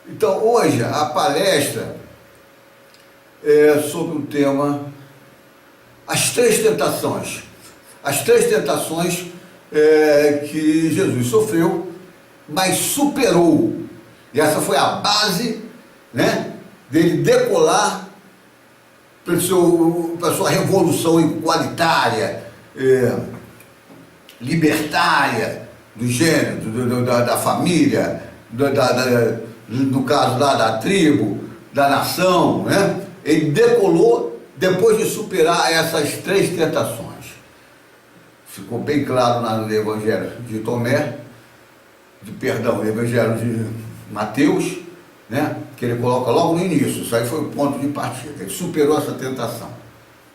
Então, hoje, a palestra é sobre o tema As Três Tentações. As três tentações que Jesus sofreu, mas superou. E essa foi a base, né, dele decolar para a sua revolução igualitária, libertária, do gênero, da família, no caso da tribo, da nação, né? Ele decolou depois de superar essas três tentações. Ficou bem claro no Evangelho de Tomé, no Evangelho de Mateus, né? Que ele coloca logo no início. Isso aí foi o ponto de partida. Ele superou essa tentação,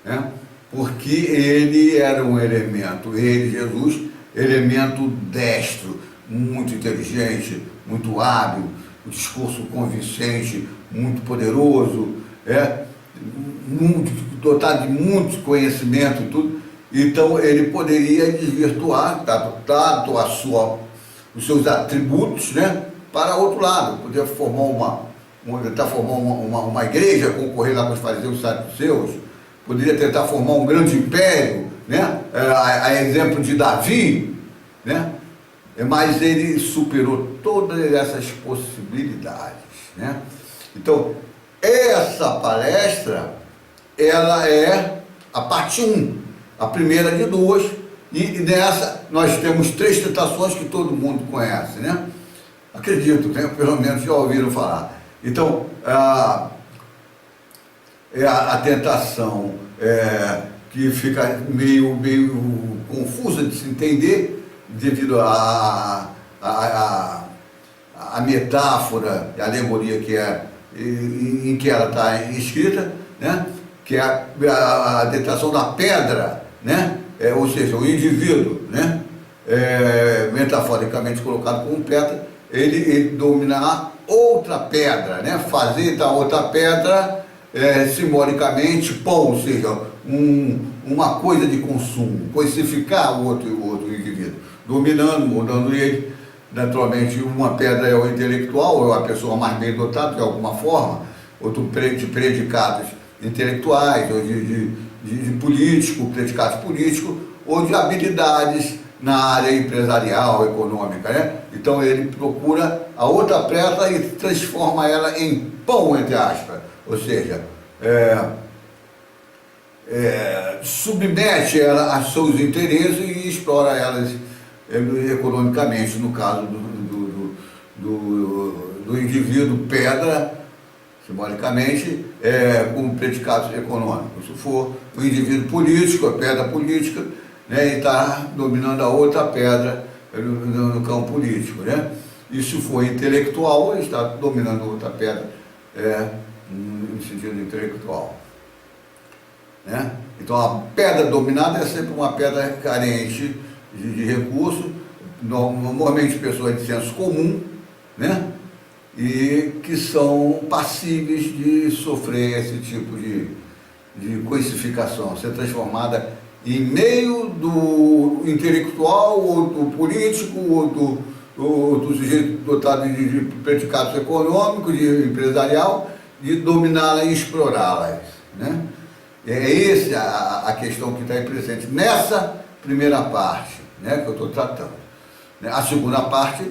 né? Porque ele era um elemento, Jesus, elemento destro, muito inteligente, muito hábil, um discurso convincente, muito poderoso, dotado de muito conhecimento e tudo. Então ele poderia desvirtuar, dado os seus atributos, né, para outro lado. Podia tentar formar uma igreja, concorrer lá com os fariseus e saduceus, poderia tentar formar um grande império, né, a exemplo de Davi, né, mas ele superou todas essas possibilidades, né. Então, essa palestra, ela é a parte 1, a primeira de duas, e nessa nós temos três tentações que todo mundo conhece, né? Acredito, né? Pelo menos já ouviram falar. Então, a tentação que fica meio confusa de se entender, devido à metáfora, a alegoria em que ela está escrita, né? Que é a tentação da pedra, né? Ou seja, o indivíduo, né? Metaforicamente colocado como pedra, ele dominar outra pedra, né? Fazer da outra pedra simbolicamente pão, ou seja, uma coisa de consumo, coisificar o outro indivíduo, dominando, mudando ele. Naturalmente, uma pedra é o intelectual, é a pessoa mais bem dotada de alguma forma, outro de predicados intelectuais, ou de político, predicados políticos, ou de habilidades na área empresarial, econômica, né? Então ele procura a outra pedra e transforma ela em pão, entre aspas, ou seja, submete ela a seus interesses e explora elas economicamente, no caso do indivíduo pedra, simbolicamente, como predicados econômicos. Se for o indivíduo político, a pedra política, né, e está dominando a outra pedra no campo político, né? E se for intelectual, ele está dominando outra pedra no sentido intelectual, né? Então a pedra dominada é sempre uma pedra carente de recursos, normalmente pessoas de senso comum, né? E que são passíveis de sofrer esse tipo de coisificação, ser transformada em meio do intelectual, ou do político, ou do sujeito dotado de predicados econômicos, de empresarial, de dominá-las e explorá-las, né? É essa a questão que está aí presente nessa primeira parte, né, que eu estou tratando. A segunda parte,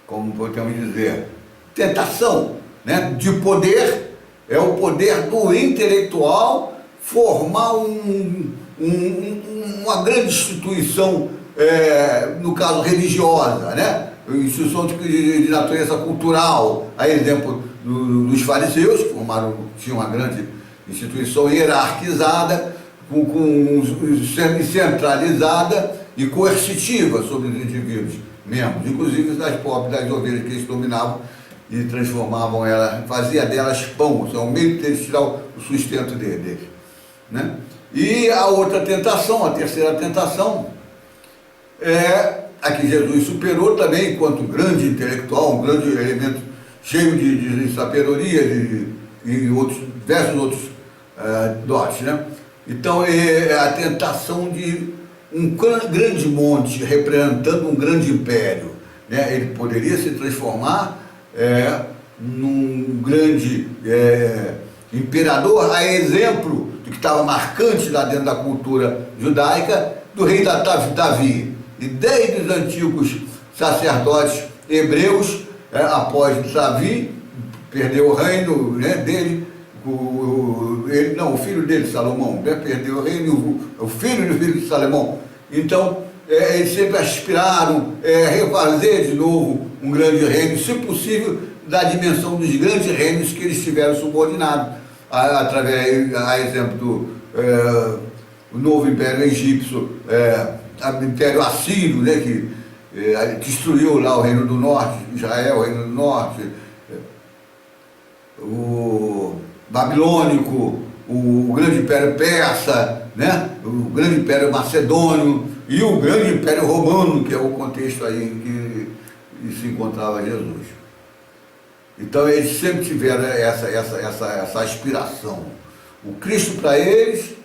como podemos dizer, tentação, né, de poder, é o poder do intelectual formar uma grande instituição, no caso religiosa, né, instituição de natureza cultural, a exemplo dos fariseus, que tinham uma grande instituição hierarquizada, centralizada e coercitiva sobre os indivíduos membros, inclusive das ovelhas que eles dominavam e transformavam elas, fazia delas pão, é um meio de tirar o sustento deles, né? E a outra tentação, a terceira tentação, é a que Jesus superou também enquanto grande intelectual, um grande elemento cheio de sabedoria e diversos outros dotes, né? Então é a tentação de um grande monte representando um grande império, né? Ele poderia se transformar num grande imperador, a exemplo do que estava marcante lá dentro da cultura judaica, do rei Davi. E desde os antigos sacerdotes hebreus, após Davi, perdeu o reino, né, dele, o filho dele, Salomão, né, perdeu o reino, o filho de Salomão. Então, eles sempre aspiraram refazer de novo um grande reino, se possível, da dimensão dos grandes reinos que eles tiveram subordinados, através, a exemplo do novo Império Egípcio, o Império Assírio, né, que destruiu lá o Reino do Norte, Israel, o Reino do Norte, o Babilônico, o grande Império Persa, né, o grande Império Macedônio e o grande Império Romano, que é o contexto aí em que se encontrava Jesus. Então eles sempre tiveram essa aspiração. O Cristo para eles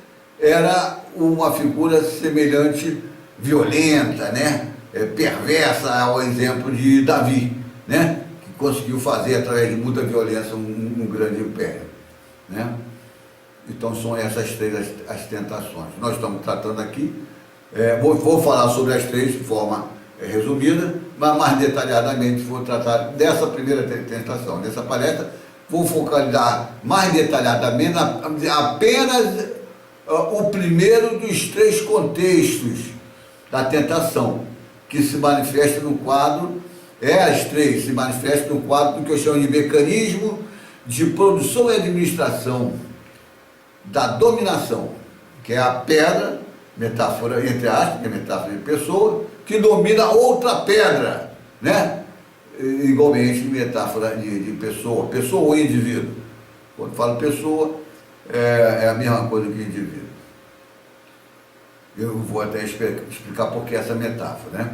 era uma figura semelhante, violenta, né, perversa, ao exemplo de Davi, né, que conseguiu fazer através de muita violência um grande império, né? Então são essas três as tentações. Nós estamos tratando aqui, vou falar sobre as três de forma resumida, mas mais detalhadamente vou tratar dessa primeira tentação. Nessa palestra vou focalizar mais detalhadamente apenas o primeiro dos três contextos da tentação, que se manifesta no quadro, as três se manifestam no quadro do que eu chamo de mecanismo de produção e administração da dominação, que é a pedra, metáfora entre aspas, que é metáfora de pessoa, que domina outra pedra, né? Igualmente metáfora de pessoa ou indivíduo. Quando falo pessoa, é a mesma coisa que indivíduo. Eu vou até explicar por que essa metáfora, né?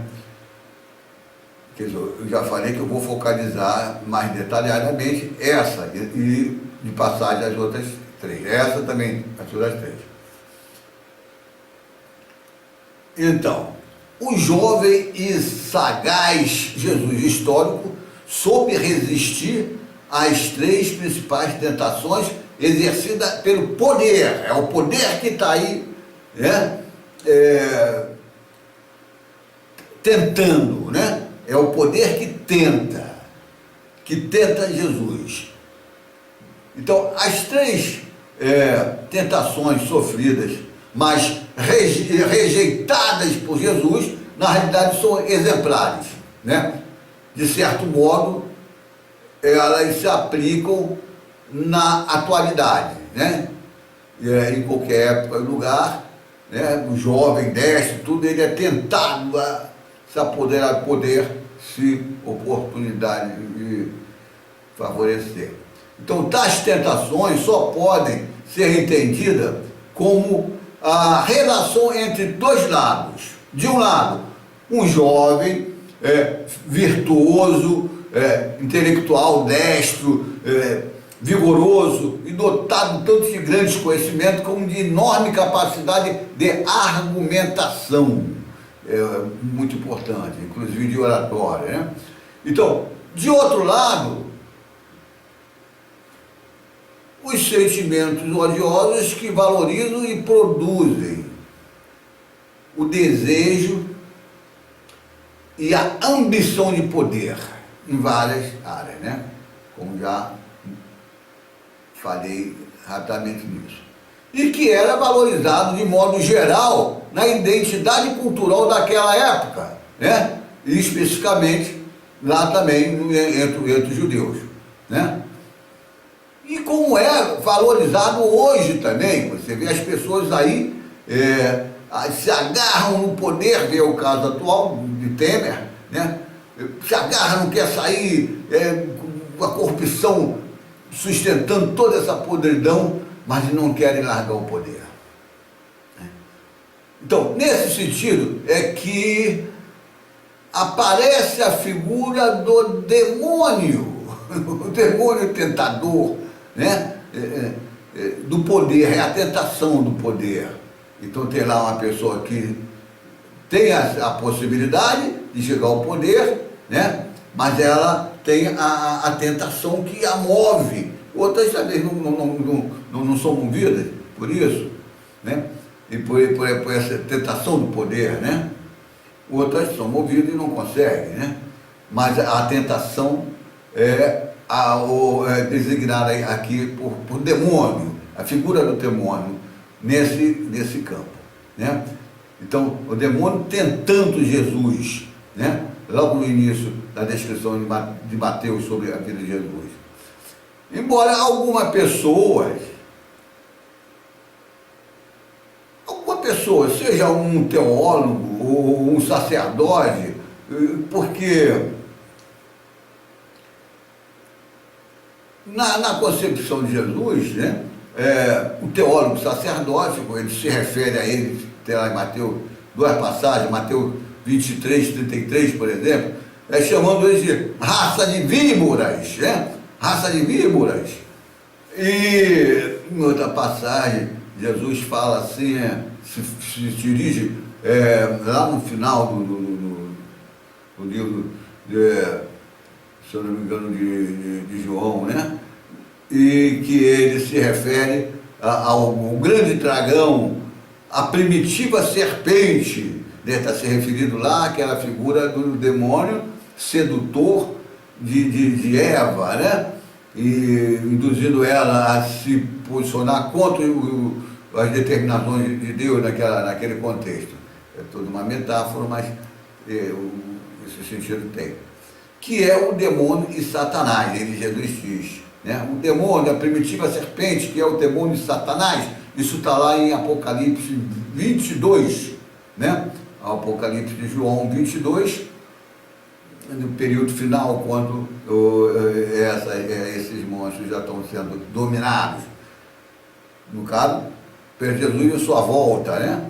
Quer dizer, eu já falei que eu vou focalizar mais detalhadamente essa e de passagem as outras três. Essa também, as outras três. Então, o jovem e sagaz Jesus histórico soube resistir às três principais tentações exercidas pelo poder. É o poder que está aí, né? Tentando, né? É o poder que tenta Jesus. Então, as três tentações sofridas, mas rejeitadas por Jesus, na realidade são exemplares, né? De certo modo, elas se aplicam na atualidade, né? Em qualquer época e lugar, né? O jovem desce, tudo, ele é tentado a se apoderar do poder, se oportunidade de favorecer. Então, tais tentações só podem ser entendidas como a relação entre dois lados. De um lado, um jovem virtuoso, intelectual, destro, vigoroso e dotado tanto de grandes conhecimentos como de enorme capacidade de argumentação, muito importante, inclusive de oratória, né? Então, de outro lado, os sentimentos odiosos que valorizam e produzem o desejo e a ambição de poder em várias áreas, né? Como já falei rapidamente nisso. E que era valorizado de modo geral na identidade cultural daquela época, né? E especificamente lá também entre os judeus, né? E como é valorizado hoje também, você vê as pessoas aí se agarram no poder, vê o caso atual de Temer, né? Se agarram, não quer sair, com a corrupção sustentando toda essa podridão, mas não querem largar o poder. Então, nesse sentido, é que aparece a figura do demônio, o demônio tentador, né? Do poder, é a tentação do poder. Então tem lá uma pessoa que tem a possibilidade de chegar ao poder né? Mas ela tem a tentação que a move. Outras talvez não são movidas por isso, né? E por essa tentação do poder, né? Outras são movidas e não conseguem, né? Mas a tentação é designada aqui por demônio, a figura do demônio nesse campo, né? Então, o demônio tentando Jesus, né? Logo no início da descrição de Mateus sobre a vida de Jesus. Embora algumas pessoas, seja um teólogo ou um sacerdote, porque na concepção de Jesus, né, o teólogo sacerdote, ele se refere a ele, tem lá em Mateus, duas passagens, Mateus 23, 33, por exemplo, chamando ele de raça de víboras, né? Raça de víboras. E em outra passagem, Jesus fala assim, se dirige lá no final do livro, se eu não me engano, de João, né? E que ele se refere ao grande dragão, a primitiva serpente, né? Está se referindo lá àquela figura do demônio sedutor de Eva, né? E induzindo ela a se posicionar contra as determinações de Deus naquele contexto. É toda uma metáfora, mas esse sentido tem. Que é o demônio e Satanás, Jesus diz, né? O demônio, a primitiva serpente, que é o demônio e Satanás, isso está lá em Apocalipse 22, né? Apocalipse de João 22, no período final, quando esses monstros já estão sendo dominados. No caso, por Jesus e sua volta, né?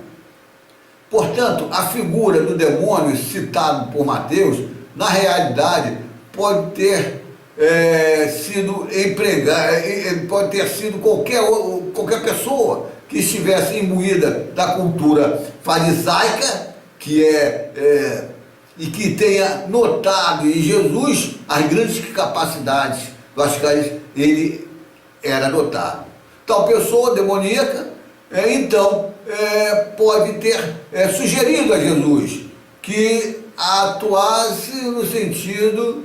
Portanto, a figura do demônio citado por Mateus, na realidade, pode ter sido empregada, pode ter sido qualquer pessoa que estivesse imbuída da cultura farisaica, e que tenha notado em Jesus as grandes capacidades das quais ele era dotado. Tal pessoa demoníaca, pode ter sugerido a Jesus que atuasse no sentido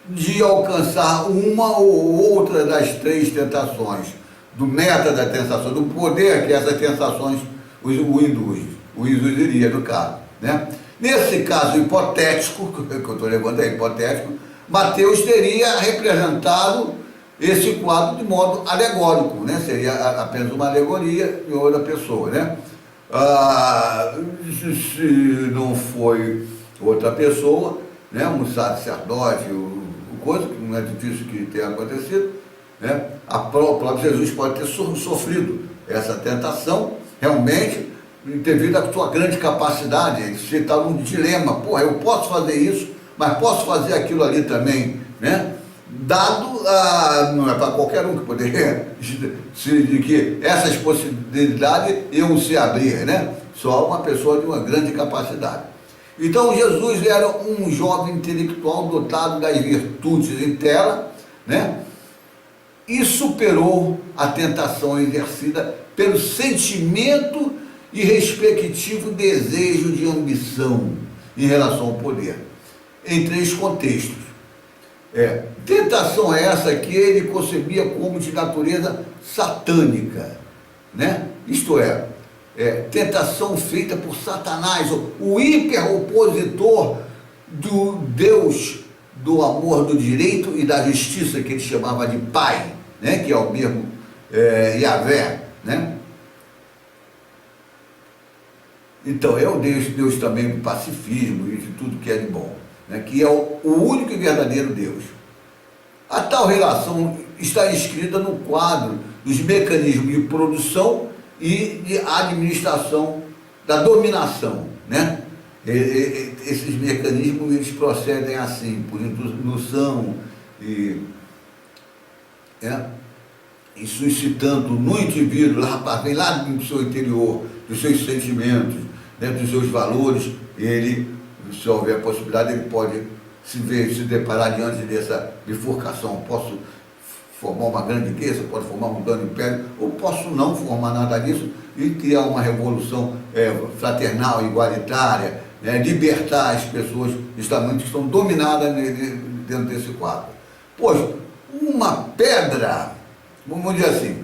de alcançar uma ou outra das três tentações, do meta da tentação, do poder que essas tentações o induziria, no caso, né? Nesse caso hipotético, que eu estou levando é hipotético, Mateus teria representado esse quadro de modo alegórico, né? Seria apenas uma alegoria de outra pessoa, né? Se não foi outra pessoa, né? Um sacerdote, coisa que não é difícil que tenha acontecido, né? O próprio Jesus pode ter sofrido essa tentação, realmente, devido à sua grande capacidade. Ele está num dilema: porra, eu posso fazer isso, mas posso fazer aquilo ali também, né? Dado, não é para qualquer um que poderia, de que essas possibilidades iam se abrir, né? Só uma pessoa de uma grande capacidade. Então Jesus era um jovem intelectual dotado das virtudes em tela, né? E superou a tentação exercida pelo sentimento e respectivo desejo de ambição em relação ao poder, em três contextos. Tentação essa que ele concebia como de natureza satânica, né? Isto é, tentação feita por Satanás, o hiper-opositor do Deus do amor, do direito e da justiça, que ele chamava de Pai, né? Que é o mesmo Yahvé, né? Então, é o Deus também do pacifismo e de tudo que é de bom, né? Que é o único e verdadeiro Deus. A tal relação está inscrita no quadro dos mecanismos de produção e de administração da dominação, né? Esses mecanismos, eles procedem assim, por indução e suscitando no indivíduo, vem lá do seu interior, dos seus sentimentos, né, dos seus valores, ele, se houver a possibilidade, ele pode se deparar diante dessa bifurcação. Posso formar uma grande igreja, posso formar um grande império, ou posso não formar nada disso e criar uma revolução fraternal, igualitária, libertar as pessoas justamente que estão dominadas dentro desse quadro. Pois, uma pedra, vamos dizer assim,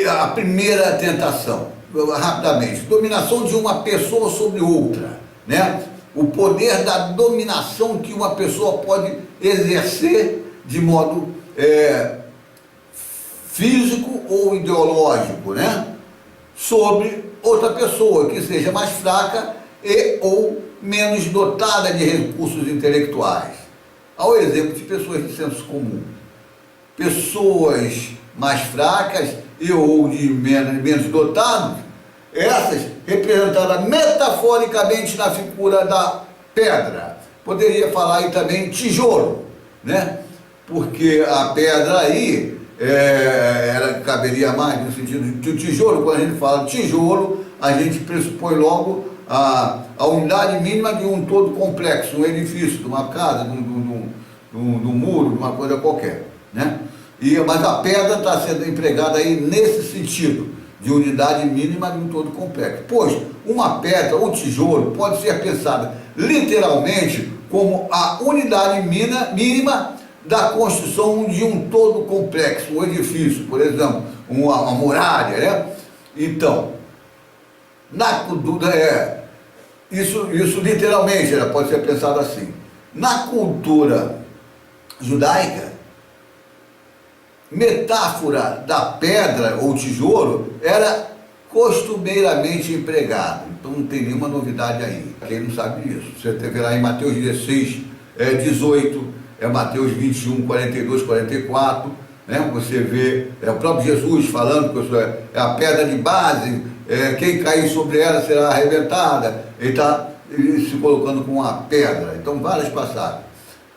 a primeira tentação, rapidamente, dominação de uma pessoa sobre outra, né? O poder da dominação que uma pessoa pode exercer de modo físico ou ideológico, né? Sobre outra pessoa que seja mais fraca ou menos dotada de recursos intelectuais. Ao exemplo de pessoas de senso comum. Pessoas mais fracas ou de menos dotados, essas representadas metaforicamente na figura da pedra. Poderia falar aí também tijolo, né? Porque a pedra aí, ela caberia mais no sentido de tijolo. Quando a gente fala tijolo, a gente pressupõe logo a unidade mínima de um todo complexo, um edifício, de uma casa, de um muro, de uma coisa qualquer, né? Mas a pedra está sendo empregada aí nesse sentido, de unidade mínima de um todo complexo. Pois, uma pedra, um tijolo, pode ser pensada literalmente como a unidade mínima da construção de um todo complexo, um edifício, por exemplo, uma muralha, né? Então, na cultura, isso literalmente pode ser pensado assim. Na cultura judaica, metáfora da pedra ou tijolo era costumeiramente empregado. Então não tem nenhuma novidade aí. Quem não sabe disso? Você verá em Mateus 16, 18, Mateus 21, 42, 44, né? Você vê o próprio Jesus falando que é a pedra de base, quem cair sobre ela será arrebentada. Ele está se colocando como uma pedra. Então várias passagens.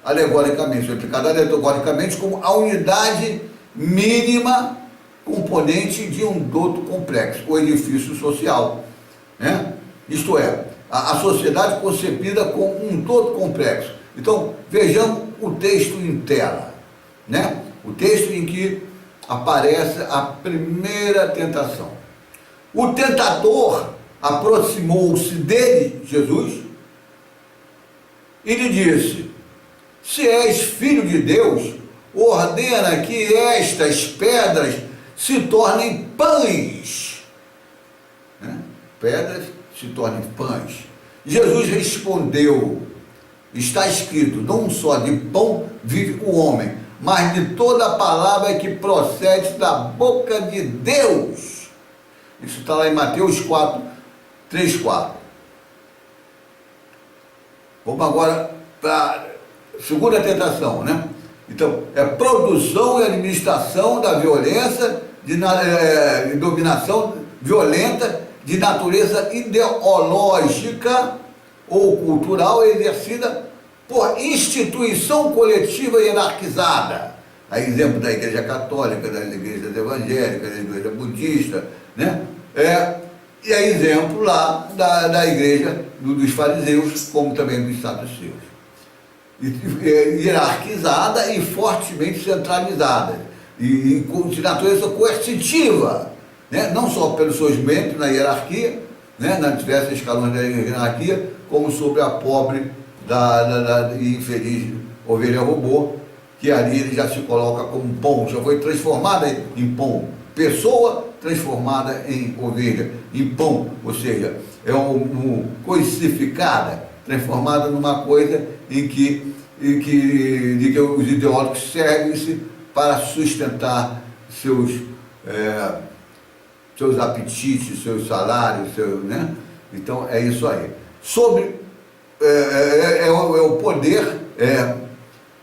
Alegoricamente, foi aplicado alegoricamente como a unidade mínima componente de um todo complexo, o edifício social, né? Isto é, a sociedade concebida como um todo complexo. Então, vejamos o texto em tela, né? O texto em que aparece a primeira tentação. O tentador aproximou-se dele, Jesus, e lhe disse: se és filho de Deus, ordena que estas pedras se tornem pães. Né? Pedras se tornem pães. Jesus respondeu: está escrito, não só de pão vive o homem, mas de toda a palavra que procede da boca de Deus. Isso está lá em Mateus 4, 3, 4. Vamos agora para a segunda tentação, né? Então, produção e administração da violência, de dominação violenta de natureza ideológica ou cultural exercida por instituição coletiva hierarquizada. A exemplo da Igreja Católica, das igrejas evangélicas, da Igreja Budista, né? E a exemplo lá da Igreja dos fariseus, como também dos saduceus. Hierarquizada e fortemente centralizada, e de natureza coercitiva, né? Não só pelos seus membros na hierarquia, né? Nas diversas escalões da hierarquia, como sobre a pobre e infeliz ovelha robô, que ali ele já se coloca como pão, já foi transformada em pão, pessoa transformada em ovelha, em pão, ou seja, coisificada, transformada numa coisa em que os ideólogos servem-se para sustentar seus apetites, seus salários, né? Então é isso aí. Sobre o poder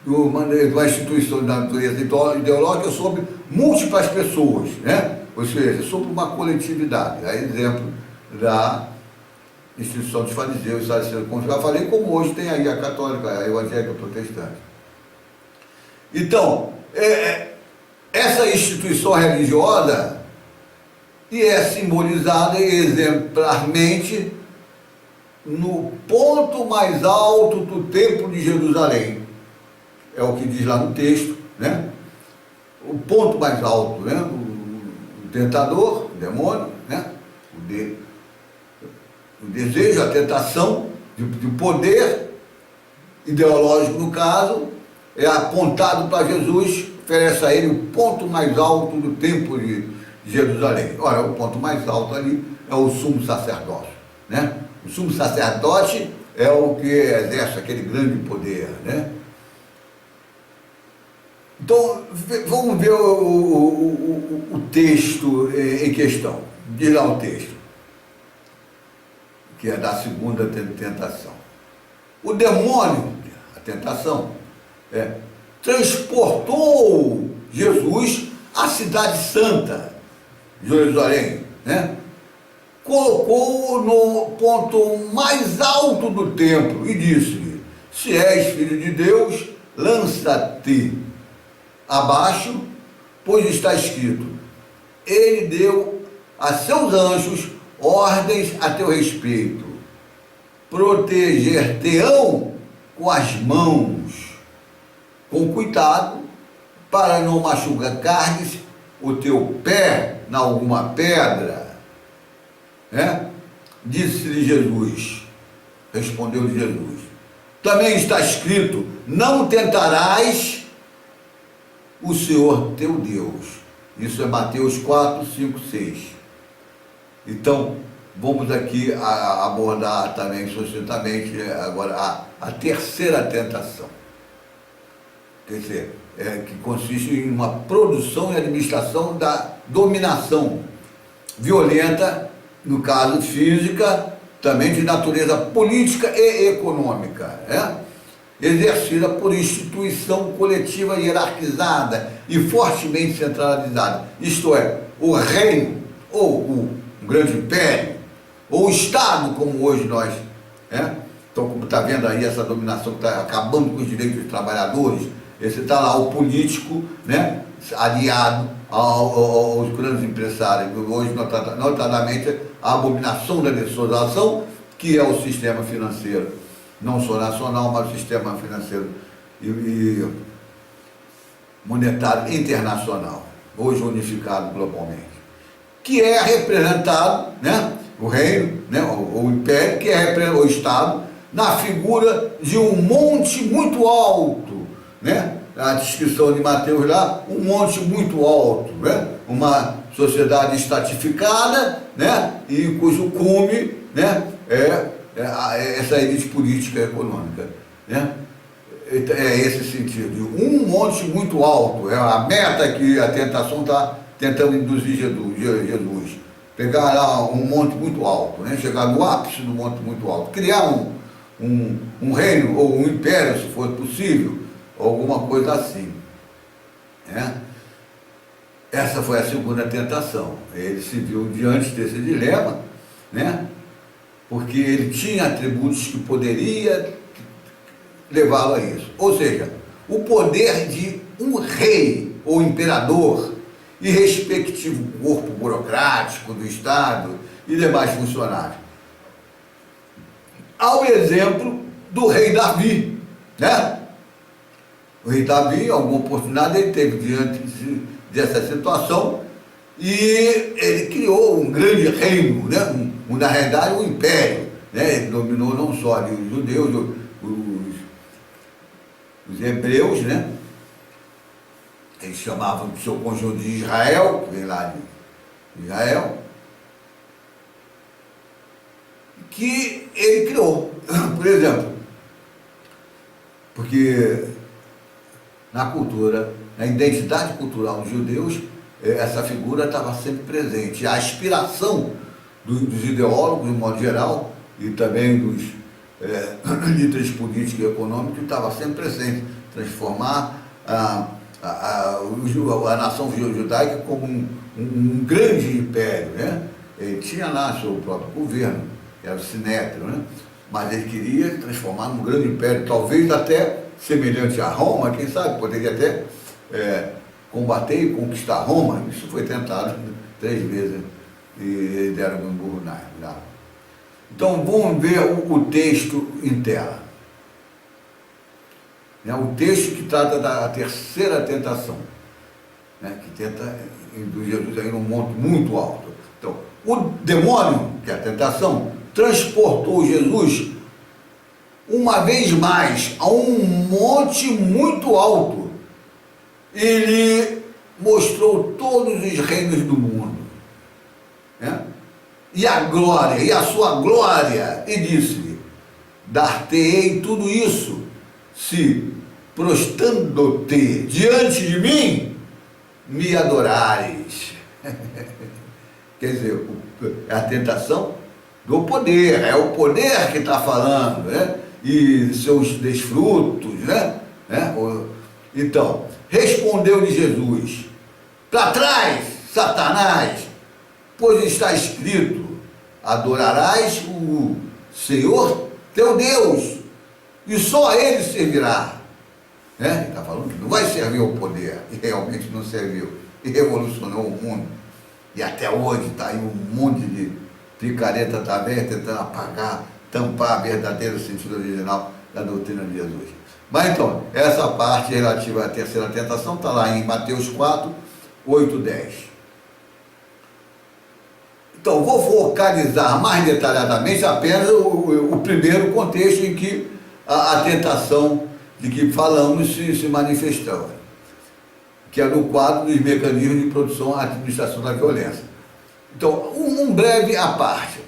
de uma instituição de natureza ideológica sobre múltiplas pessoas, né? Ou seja, sobre uma coletividade. A exemplo da instituição dos fariseus, como já falei, como hoje tem aí a católica, a evangélica, a protestante. Então, essa instituição religiosa é simbolizada exemplarmente no ponto mais alto do templo de Jerusalém. É o que diz lá no texto, né? O ponto mais alto, né? O tentador, o demônio, né? O desejo, a tentação de poder ideológico, no caso, é apontado para Jesus, oferece a ele o ponto mais alto do templo de Jerusalém. Ora, o ponto mais alto ali é o sumo sacerdócio, né? O sumo sacerdote é o que exerce aquele grande poder, né? Então, vamos ver o texto em questão. Diz lá o texto, que é da segunda tentação. O demônio, a tentação, transportou Jesus à cidade santa, Jerusalém, né? Colocou-o no ponto mais alto do templo e disse-lhe: se és filho de Deus, lança-te abaixo, pois está escrito: ele deu a seus anjos ordens a teu respeito, proteger-te-ão com as mãos, com cuidado, para não machucares o teu pé em alguma pedra. Disse-lhe Jesus, respondeu-lhe Jesus: também está escrito: não tentarás o Senhor teu Deus. Isso é Mateus 4, 5, 6. Então, vamos aqui abordar também sucintamente agora a terceira tentação. Quer dizer, que consiste em uma produção e administração da dominação violenta, no caso física, também de natureza política e econômica, exercida por instituição coletiva hierarquizada e fortemente centralizada, isto é, o reino, ou um grande império, ou o Estado, como hoje nós, então, como está vendo aí essa dominação que está acabando com os direitos dos trabalhadores, esse está lá o político, aliado aos grandes empresários, hoje notadamente a abominação da desolação, que é o sistema financeiro, não só nacional, mas o sistema financeiro e monetário internacional, hoje unificado globalmente, que é representado, o reino, o império, que é o Estado, na figura de um monte muito alto, a descrição de Mateus lá, um monte muito alto, uma sociedade estratificada, e cujo cume, é essa elite política e econômica, é esse sentido, um monte muito alto, é a meta que a tentação está tentando induzir Jesus, pegar lá um monte muito alto, chegar no ápice do monte muito alto, criar um reino ou um império, se for possível, alguma coisa assim. Essa foi a segunda tentação. Ele se viu diante desse dilema, porque ele tinha atributos que poderia levá-lo a isso. Ou seja, o poder de um rei ou imperador e respectivo corpo burocrático do Estado e demais funcionários. Ao exemplo do rei Davi, O rei Davi, em alguma oportunidade, ele teve diante dessa situação e ele criou um grande reino, na realidade um império, ele dominou não só ali os judeus, os hebreus, eles chamavam do seu conjunto de Israel, que vem lá de Israel, que ele criou, por exemplo, porque na cultura, na identidade cultural dos judeus, essa figura estava sempre presente. A aspiração dos ideólogos, de modo geral, e também dos líderes políticos e econômicos, estava sempre presente. Transformar a nação judaica como um grande império, Ele tinha lá seu próprio governo, era o Sinédrio, mas ele queria transformar num grande império, talvez até semelhante a Roma, quem sabe, poderia até combater e conquistar Roma. Isso foi tentado 3 vezes e deram um burro na água. Então vamos ver o texto em tela. O texto que trata da terceira tentação, que tenta induzir Jesus aí num monte muito alto. Então, o demônio, que é a tentação, transportou Jesus uma vez mais a um monte muito alto. Ele mostrou todos os reinos do mundo, e a glória, e a sua glória, e disse-lhe: dar-te-ei tudo isso, se prostrando-te diante de mim, me adorares. Quer dizer, é a tentação do poder, é o poder que está falando, e seus desfrutos, Então, respondeu-lhe Jesus: para trás, Satanás, pois está escrito: adorarás o Senhor teu Deus, e só a Ele servirá. Ele está falando que não vai servir ao poder, e realmente não serviu, e revolucionou o mundo. E até hoje está aí um monte de picareta também tentando apagar, tampar o verdadeiro sentido original da doutrina de Jesus. Mas então, essa parte relativa à terceira tentação está lá em Mateus 4, 8, 10. Então, vou focalizar mais detalhadamente apenas o primeiro contexto em que a tentação de que falamos se manifestou, que é no quadro dos mecanismos de produção e administração da violência. Então, um breve à parte.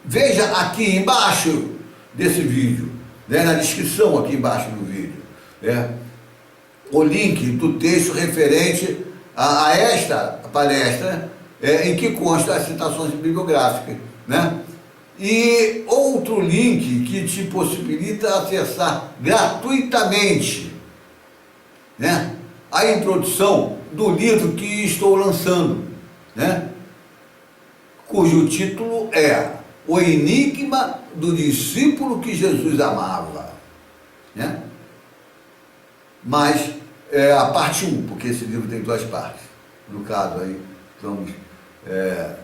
Veja aqui embaixo desse vídeo, na descrição aqui embaixo do vídeo, o link do texto referente a esta palestra, em que consta as citações bibliográficas, e outro link que te possibilita acessar gratuitamente, a introdução do livro que estou lançando, cujo título é O Enigma do Discípulo que Jesus Amava, mas é a parte 1, porque esse livro tem 2 partes. No caso aí, estamos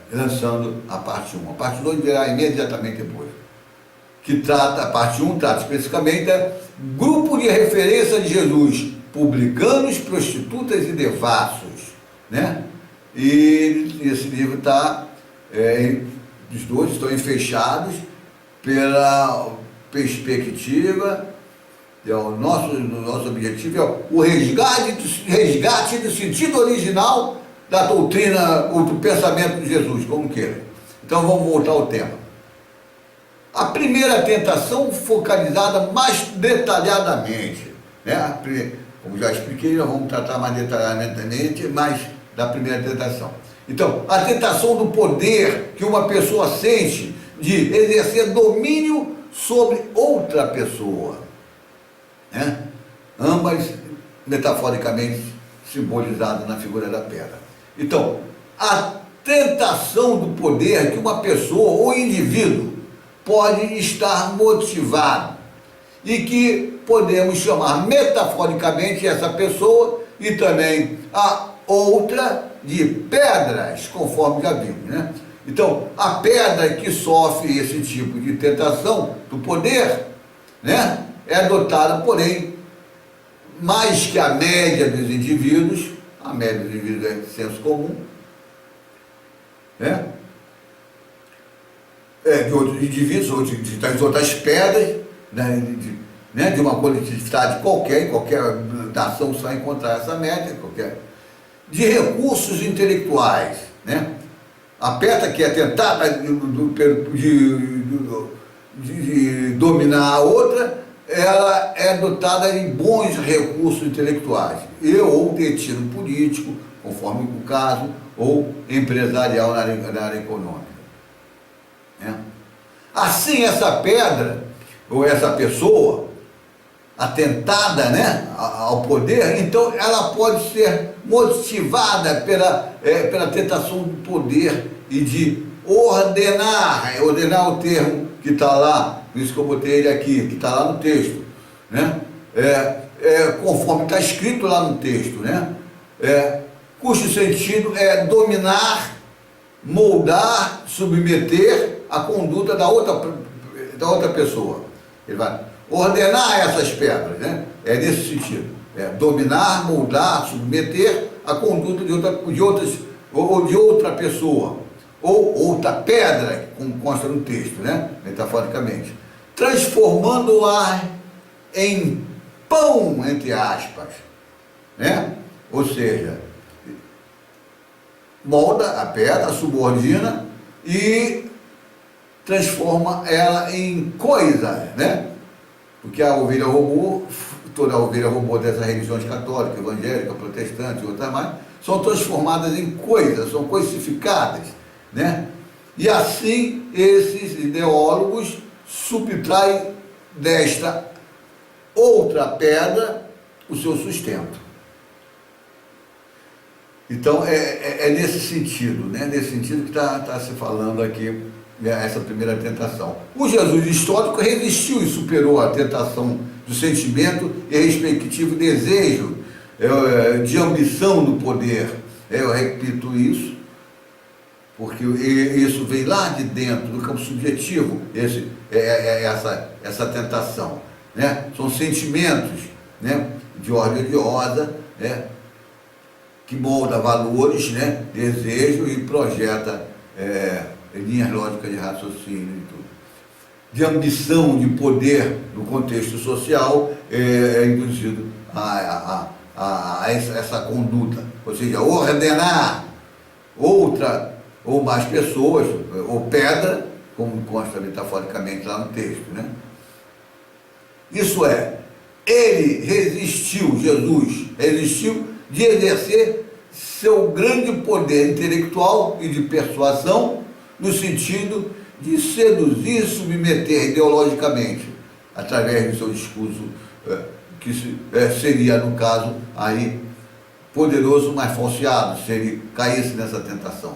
lançando a parte 1. A parte 2 virá imediatamente depois. Que trata, a parte 1 trata especificamente grupo de referência de Jesus: publicanos, prostitutas e devassos, E esse livro está, os dois estão fechados pela perspectiva, o nosso objetivo é o resgate do sentido original da doutrina ou do pensamento de Jesus, como queira. Então vamos voltar ao tema. A primeira tentação focalizada mais detalhadamente, como já expliquei, nós vamos tratar mais detalhadamente mais da primeira tentação. Então, a tentação do poder que uma pessoa sente de exercer domínio sobre outra pessoa, ambas metaforicamente simbolizadas na figura da pedra. Então, a tentação do poder que uma pessoa ou indivíduo pode estar motivado e que podemos chamar metaforicamente essa pessoa e também a outra de pedras, conforme já vimos, Então, a pedra que sofre esse tipo de tentação do poder, é dotada, porém, mais que a média dos indivíduos, a média dos indivíduos é senso comum, de outros indivíduos, das outras pedras, de uma coletividade qualquer, em qualquer nação você vai encontrar essa média, de recursos intelectuais, A pedra que é tentada de dominar a outra, ela é dotada de bons recursos intelectuais, ou destino político, conforme o caso, ou empresarial na área econômica. Assim, essa pedra, ou essa pessoa, atentada ao poder, então ela pode ser motivada pela tentação do poder e de ordenar o termo que está lá, por isso que eu botei ele aqui, que está lá no texto, conforme está escrito lá no texto, cujo sentido é dominar moldar, submeter a conduta da outra pessoa. Ele vai ordenar essas pedras, né? É nesse sentido. Dominar, moldar, submeter a conduta de outra pessoa. Ou outra pedra, como consta no texto, né? Metaforicamente. Transformando-a em pão, entre aspas. Né? Ou seja, molda a pedra, subordina e transforma ela em coisa, né? Porque a ovelha robô, toda a ovelha robô dessas religiões católica, evangélica, protestante e outras mais, são transformadas em coisas, são coisificadas, né? E assim esses ideólogos subtraem desta outra pedra o seu sustento. Então é nesse sentido, né? Nesse sentido que está se falando aqui, essa primeira tentação. O Jesus histórico resistiu e superou a tentação do sentimento e respectivo desejo de ambição do poder. Eu repito isso, porque isso vem lá de dentro do campo subjetivo, essa tentação, né? São sentimentos, né, de ordem odiosa, né, que molda valores, né, desejo e projeta linhas lógicas de raciocínio e tudo. De ambição, de poder no contexto social, induzido a essa conduta, ou seja, ordenar outra ou mais pessoas, ou pedra, como consta metaforicamente lá no texto, né? Isso é, Jesus resistiu de exercer seu grande poder intelectual e de persuasão no sentido de seduzir e submeter ideologicamente, através do seu discurso, que seria, no caso, aí, poderoso, mas falseado, se ele caísse nessa tentação.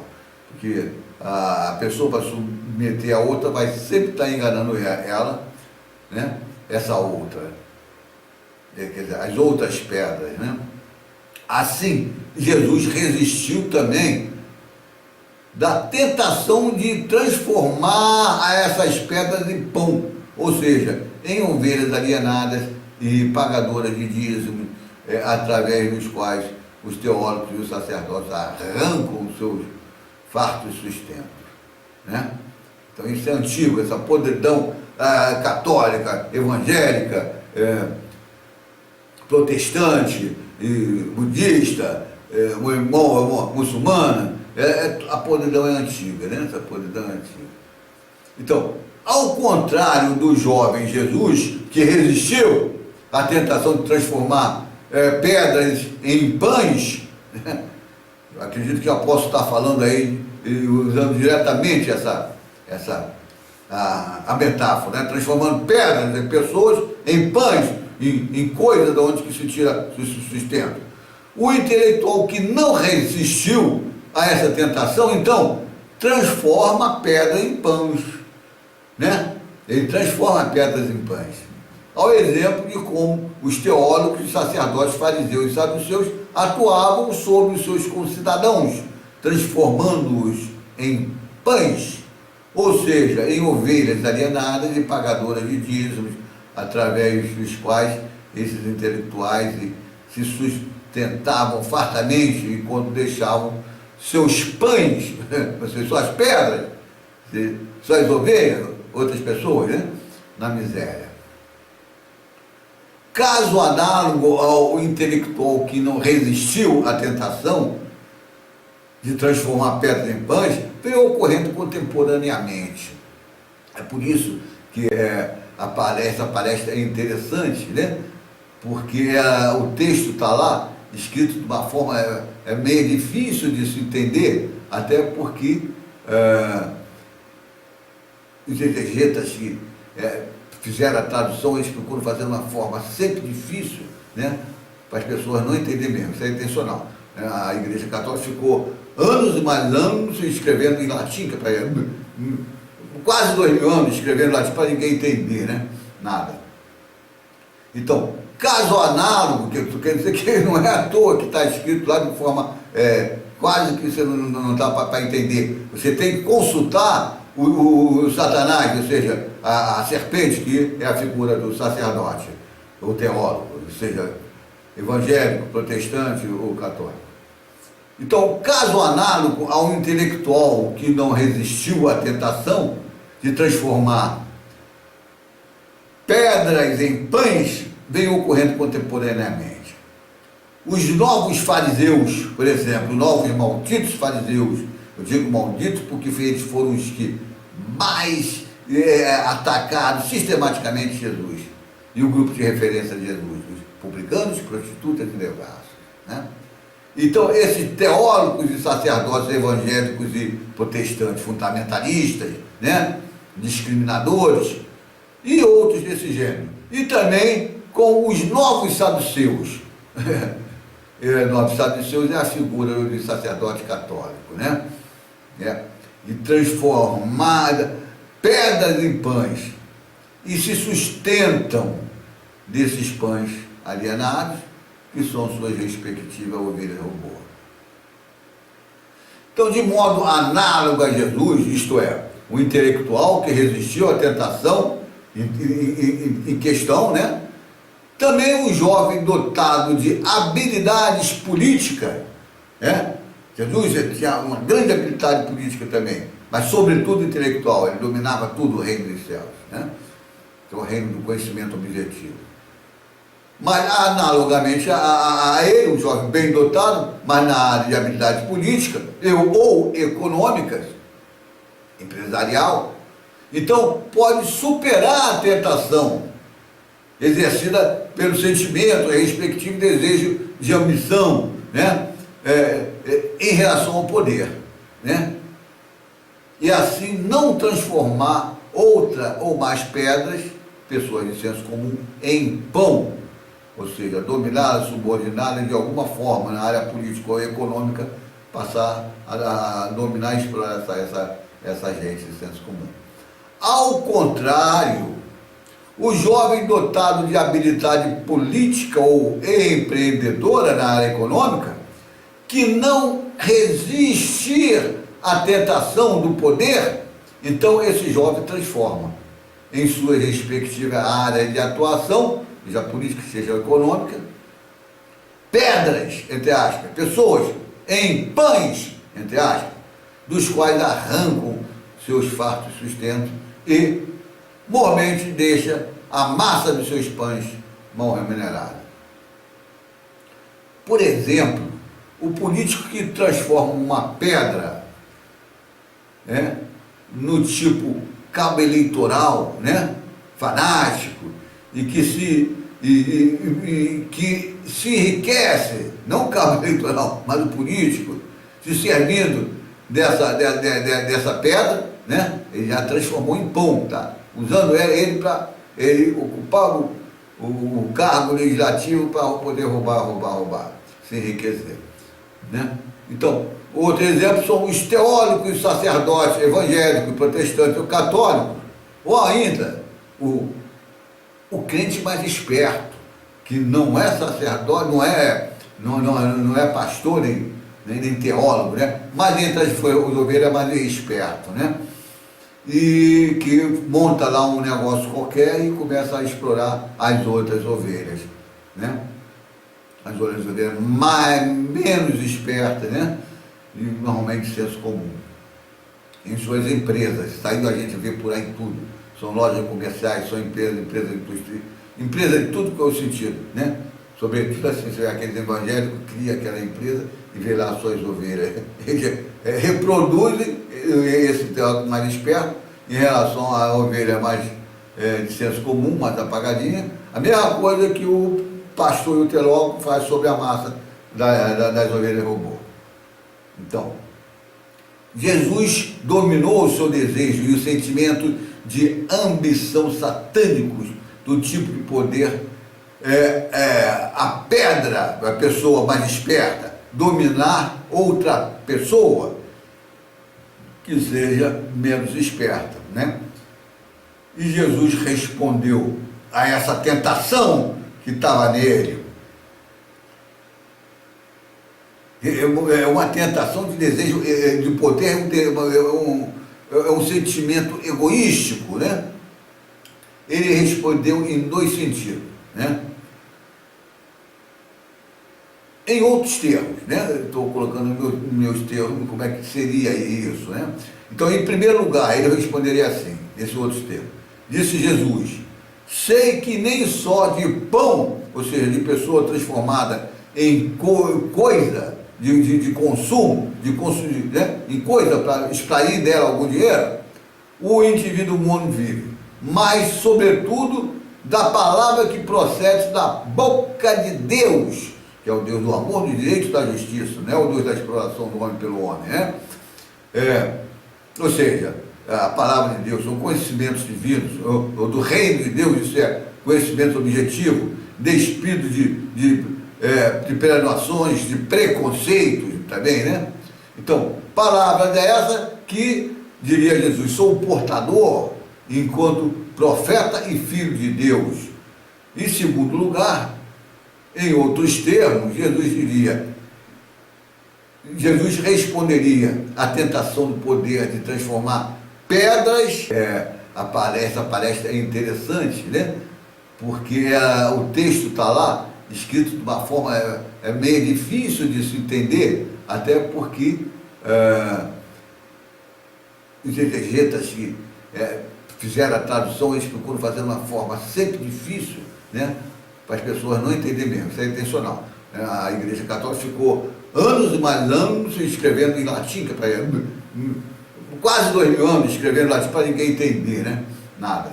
Porque a pessoa, para submeter a outra, vai sempre estar enganando ela, né? Essa outra, quer dizer, as outras pedras, né? Assim, Jesus resistiu também da tentação de transformar essas pedras em pão, ou seja, em ovelhas alienadas e pagadoras de dízimo, através dos quais os teólogos e os sacerdotes arrancam os seus fartos sustentos, né? Então isso é antigo, essa podridão católica, evangélica, protestante, budista, muçulmana, a podridão é antiga, né? Essa podridão é antiga. Então, ao contrário do jovem Jesus, que resistiu à tentação de transformar pedras em pães, né? Eu acredito que eu posso estar falando aí, usando diretamente a metáfora, né? Transformando pedras em pessoas, em pães, em coisas de onde que se tira o sustento. O intelectual que não resistiu a essa tentação, então, transforma a pedra em pães, né? Ele transforma pedras em pães. Ao exemplo de como os teólogos, sacerdotes, fariseus e saduceus atuavam sobre os seus concidadãos, transformando-os em pães, ou seja, em ovelhas alienadas e pagadoras de dízimos, através dos quais esses intelectuais se sustentavam fartamente enquanto deixavam seus pães, suas pedras, suas ovelhas, outras pessoas, né, na miséria. Caso análogo ao intelectual que não resistiu à tentação de transformar pedras em pães, vem ocorrendo contemporaneamente. É por isso que a palestra é interessante, né? Porque o texto está lá, escrito de uma forma meio difícil de se entender, até porque os exegetas que fizeram a tradução, eles procuram fazer de uma forma sempre difícil, né? Para as pessoas não entenderem mesmo, isso é intencional. A Igreja Católica ficou anos e mais anos escrevendo em latim, quase 2000 anos escrevendo em latim para ninguém entender, né? Nada. Então, caso análogo, que quer dizer que não é à toa que está escrito lá de forma quase que você não dá para entender. Você tem que consultar o Satanás, ou seja, a serpente, que é a figura do sacerdote, o teólogo, ou seja, evangélico, protestante ou católico. Então, o caso análogo a um intelectual que não resistiu à tentação de transformar pedras em pães vem ocorrendo contemporaneamente. Os novos fariseus, por exemplo, os novos malditos fariseus, eu digo malditos porque eles foram os que mais atacaram sistematicamente Jesus e o grupo de referência de Jesus, os publicanos, prostitutas e devassos, né? Então, esses teólogos e sacerdotes evangélicos e protestantes, fundamentalistas, né, discriminadores e outros desse gênero. E também com os novos saduceus. Novos saduceus é a figura do sacerdote católico, né? E transformar pedras em pães e se sustentam desses pães alienados, que são suas respectivas ovelhas robô. Então, de modo análogo a Jesus, isto é, o intelectual que resistiu à tentação em questão, né? Também o jovem dotado de habilidades políticas, né? Jesus tinha uma grande habilidade política também, mas sobretudo intelectual, ele dominava tudo o reino dos céus, né? Que é o reino do conhecimento objetivo. Mas analogamente a ele, um jovem bem dotado, mas na área de habilidades políticas ou econômicas, empresarial, então pode superar a tentação exercida pelo sentimento e respectivo desejo de ambição, né? Em relação ao poder, né? E assim não transformar outra ou mais pedras, pessoas de senso comum, em pão, ou seja, dominadas, subordinadas de alguma forma na área política ou econômica, passar a dominar e explorar essa gente de senso comum. Ao contrário, o jovem dotado de habilidade política ou empreendedora na área econômica, que não resistir à tentação do poder, então esse jovem transforma em sua respectiva área de atuação, seja política, seja econômica, pedras, entre aspas, pessoas em pães, entre aspas, dos quais arrancam seus fartos sustentos e mormente deixa a massa dos seus pães mal remunerada. Por exemplo, o político que transforma uma pedra, né, no tipo cabo eleitoral, né, fanático, e que se enriquece, não o cabo eleitoral, mas o político, se servindo dessa pedra, né, ele já transformou em pão, tá? Usando ele para ele ocupar o cargo legislativo para poder roubar, se enriquecer, né? Então, outro exemplo são os teólogos, sacerdotes, evangélicos, protestantes, ou católicos, ou ainda o crente mais esperto, que não é sacerdote, não é pastor, nem teólogo, né? Mas entre as ovelhas é mais esperto, né? E que monta lá um negócio qualquer e começa a explorar as outras ovelhas, né? As outras ovelhas menos espertas, né? E normalmente senso comum. Em suas empresas, saindo a gente vê por aí tudo. São lojas comerciais, são empresas de tudo que é o sentido, né? Sobretudo assim, você vê aqueles evangélicos que cria aquela empresa e vê lá as suas ovelhas. Eles reproduzem esse teólogo mais esperto em relação à ovelha mais de senso comum, mais apagadinha. A mesma coisa que o pastor e o teólogo faz sobre a massa das ovelhas robô. Então, Jesus dominou o seu desejo e o sentimento de ambição satânicos do tipo de poder, a pedra, a pessoa mais esperta, dominar outra pessoa que seja menos esperta, né? E Jesus respondeu a essa tentação que estava nele. É uma tentação de desejo de poder, é um sentimento egoístico, né? Ele respondeu em dois sentidos, né? Em outros termos, né? Estou colocando meus termos, como é que seria isso, né? Então, em primeiro lugar, ele responderia assim, nesses outros termos. Disse Jesus: sei que nem só de pão, ou seja, de pessoa transformada em coisa de consumo, né? Em coisa para extrair dela algum dinheiro, o indivíduo humano vive, mas, sobretudo, da palavra que procede da boca de Deus, que é o Deus do amor, do direito e da justiça, não é o Deus da exploração do homem pelo homem, né? Ou seja, a palavra de Deus são conhecimentos divinos, ou do reino de Deus, isso é conhecimento objetivo, despido de peregrinações, de preconceitos também, né? Então, palavra dessa que, diria Jesus, sou o portador enquanto profeta e filho de Deus. Em segundo lugar, em outros termos, Jesus responderia à tentação do poder de transformar pedras. A palestra é interessante, né? Porque o texto está lá, escrito de uma forma meio difícil de se entender, até porque os exegetas que fizeram a tradução, eles procuram fazer uma forma sempre difícil, né? Para as pessoas não entenderem mesmo, isso é intencional. A Igreja Católica ficou anos e mais anos escrevendo em latim, quase 2000 anos escrevendo em latim para ninguém entender, né? Nada.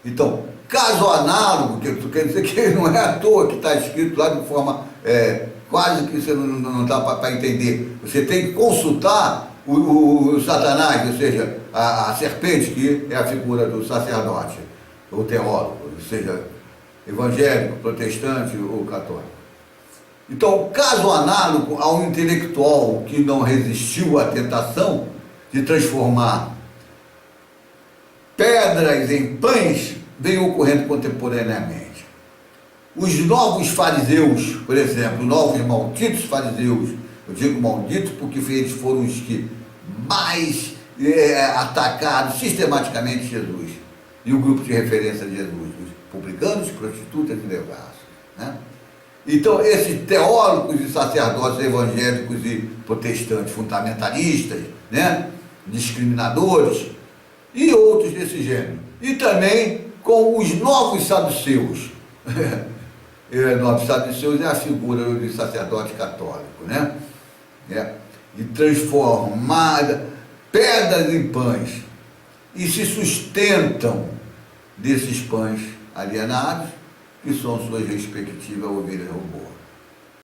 Então, caso análogo, que quer dizer que não é à toa que está escrito lá de forma quase que você não dá para entender. Você tem que consultar o Satanás, ou seja, a serpente, que é a figura do sacerdote, ou teólogo, ou seja, evangélico, protestante ou católico. Então, caso análogo ao intelectual que não resistiu à tentação de transformar pedras em pães, vem ocorrendo contemporaneamente. Os novos fariseus, por exemplo, novos malditos fariseus, eu digo malditos porque eles foram os que mais atacaram sistematicamente Jesus, e o grupo de referência de Jesus, os publicanos, prostitutas e devassos, né? Então, esses teólogos e sacerdotes evangélicos e protestantes fundamentalistas, né? Discriminadores, e outros desse gênero. E também com os novos saduceus. Novos saduceus é a figura do sacerdote católico, né? De transformar pedras em pães, e se sustentam desses pães alienados, que são suas respectivas ovelhas robô.